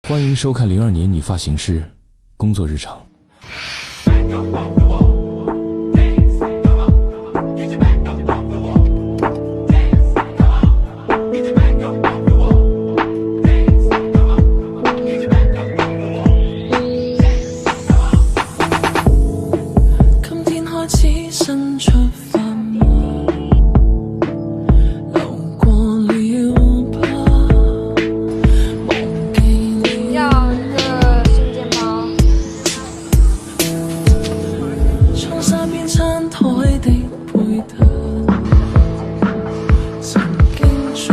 欢迎收看02年女发型师工作日常。今天開始伸出發夢，流過了吧，忘記了。要一個瞬間包。窗紗邊餐台的背對，曾經種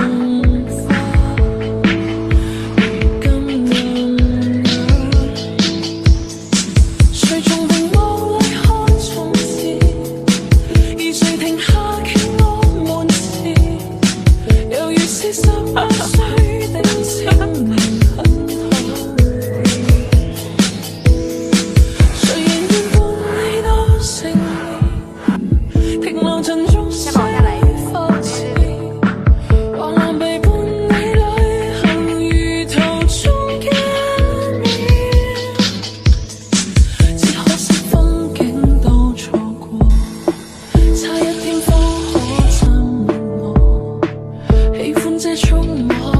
花，如今任誰從屏幕裏看從前，而誰停下傾我們時，猶如是18歲的青年很好。誰仍然伴你到成年，停留曾逐世發慈，橫欄背叛你旅行，如途中見面，只可惜風景都錯過，差一天方可親吻我，喜歡這觸摸。